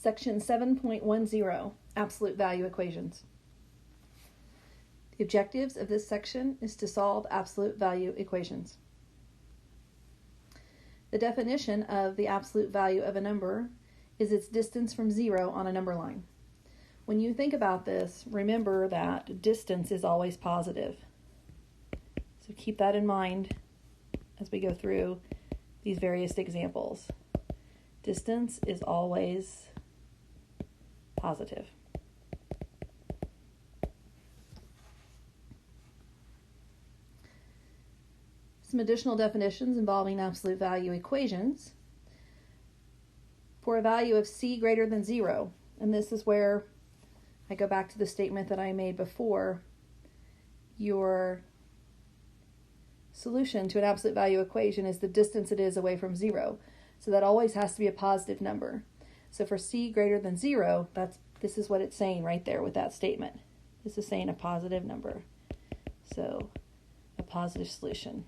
Section 7.10, Absolute Value Equations. The objectives of this section is to solve absolute value equations. The definition of the absolute value of a number is its distance from zero on a number line. When you think about this, remember that distance is always positive. So keep that in mind as we go through these various examples. Distance is always positive. Some additional definitions involving absolute value equations. For a value of c greater than 0, and this is where I go back to the statement that I made before, your solution to an absolute value equation is the distance it is away from 0. So that always has to be a positive number. So for c greater than 0, this is what it's saying right there with that statement. This is saying a positive number. So a positive solution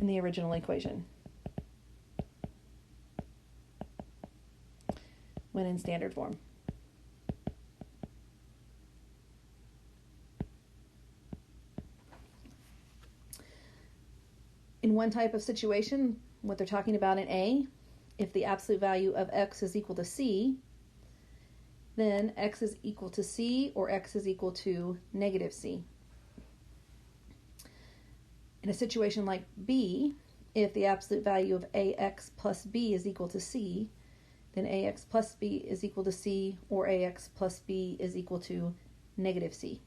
in the original equation when in standard form. In one type of situation, what they're talking about in A, if the absolute value of x is equal to c, then x is equal to c or x is equal to negative c. In a situation like B, if the absolute value of ax plus b is equal to c, then ax plus b is equal to c or ax plus b is equal to negative c.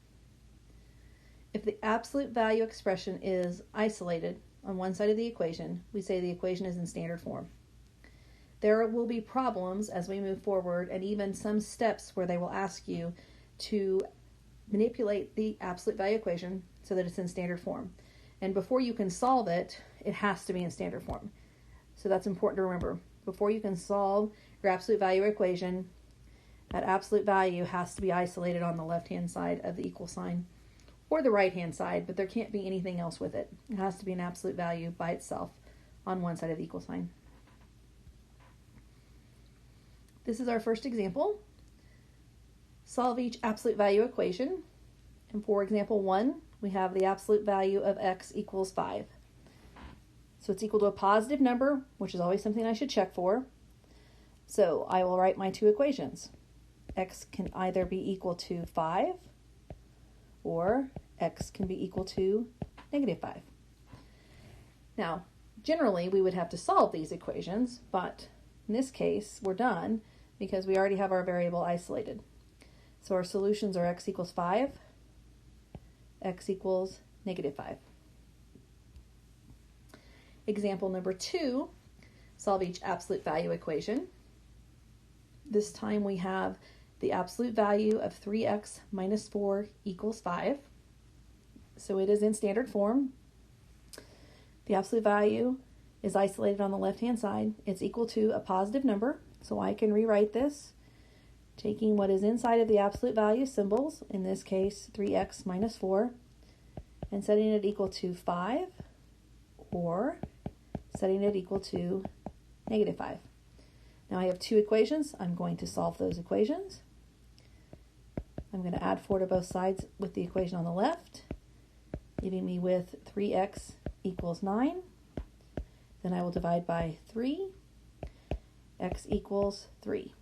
If the absolute value expression is isolated on one side of the equation, we say the equation is in standard form. There will be problems as we move forward and even some steps where they will ask you to manipulate the absolute value equation so that it's in standard form. And before you can solve it, it has to be in standard form. So that's important to remember. Before you can solve your absolute value equation, that absolute value has to be isolated on the left-hand side of the equal sign or the right-hand side, but there can't be anything else with it. It has to be an absolute value by itself on one side of the equal sign. This is our first example. Solve each absolute value equation. And for example 1, we have the absolute value of x equals 5. So it's equal to a positive number, which is always something I should check for. So I will write my two equations. X can either be equal to 5 or x can be equal to negative 5. Now, generally we would have to solve these equations, but in this case we're done because we already have our variable isolated. So our solutions are x equals 5, x equals negative 5. Example number 2, solve each absolute value equation. This time we have the absolute value of 3x minus 4 equals 5. So it is in standard form. The absolute value is isolated on the left-hand side. It's equal to a positive number, so I can rewrite this taking what is inside of the absolute value symbols, in this case 3x minus 4, and setting it equal to 5 or setting it equal to negative 5. Now I have two equations. I'm going to solve those equations. I'm going to add 4 to both sides with the equation on the left, leaving me with 3x equals 9. Then I will divide by 3. X equals 3.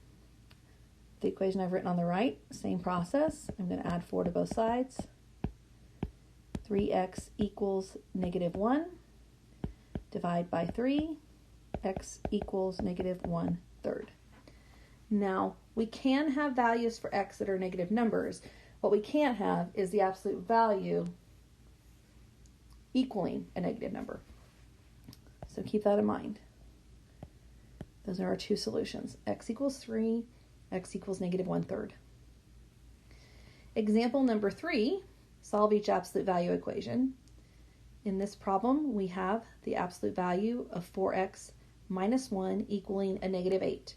The equation I've written on the right, same process. I'm going to add 4 to both sides. 3x equals negative 1. Divide by 3. X equals negative 1/3. Now, we can have values for x that are negative numbers. What we can't have is the absolute value equaling a negative number. So keep that in mind. Those are our two solutions. X equals 3, x equals negative 1/3. Example number 3, solve each absolute value equation. In this problem, we have the absolute value of 4x minus 1 equaling a negative 8.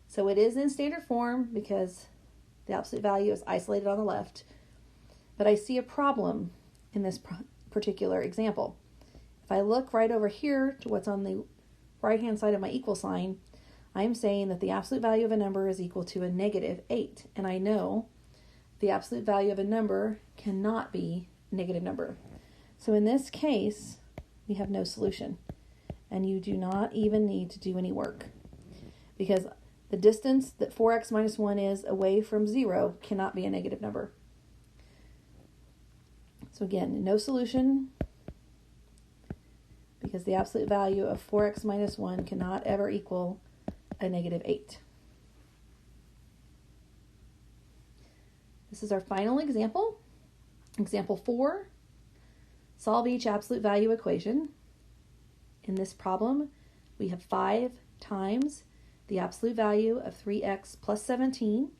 So it is in standard form because the absolute value is isolated on the left. But I see a problem in this particular example. If I look right over here to what's on the right-hand side of my equal sign, I am saying that the absolute value of a number is equal to a negative 8. And I know the absolute value of a number cannot be a negative number. So in this case, we have no solution. And you do not even need to do any work, because the distance that 4x minus 1 is away from 0 cannot be a negative number. So again, no solution, because the absolute value of 4x minus 1 cannot ever equal a negative 8. This is our final example. Example 4, solve each absolute value equation. In this problem, we have 5 times the absolute value of 3x plus 17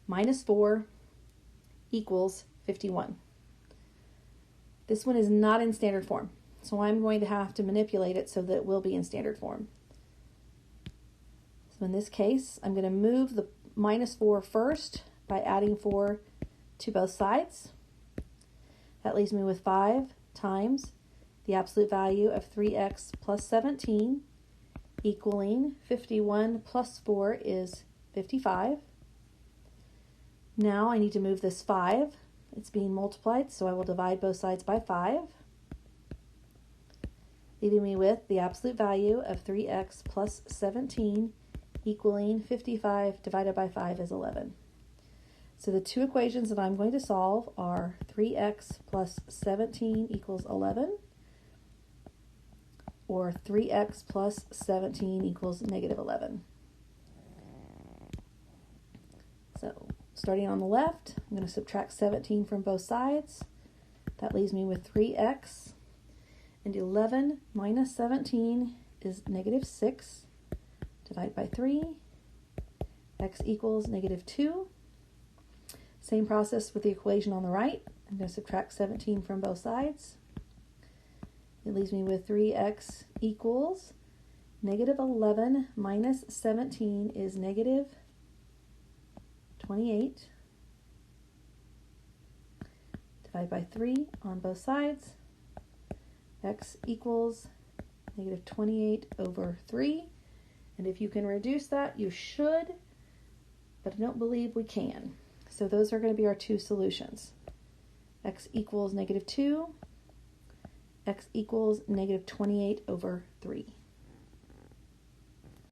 minus 4 equals 51. This one is not in standard form, so I'm going to have to manipulate it so that it will be in standard form. So in this case, I'm going to move the minus 4 first by adding 4 to both sides. That leaves me with 5 times the absolute value of 3x plus 17 equaling 51 plus 4 is 55. Now I need to move this 5. It's being multiplied, so I will divide both sides by 5, leaving me with the absolute value of 3x plus 17 equaling 55 divided by 5 is 11. So the two equations that I'm going to solve are 3x plus 17 equals 11, or 3x plus 17 equals negative 11. So starting on the left, I'm going to subtract 17 from both sides. That leaves me with 3x, and 11 minus 17 is negative 6. Divide by 3, x equals negative 2. Same process with the equation on the right. I'm going to subtract 17 from both sides. It leaves me with 3x equals negative 11 minus 17 is negative 28. Divide by 3 on both sides. X equals negative 28 over 3. And if you can reduce that, you should, but I don't believe we can. So those are going to be our two solutions. X equals negative 2. X equals negative 28 over 3.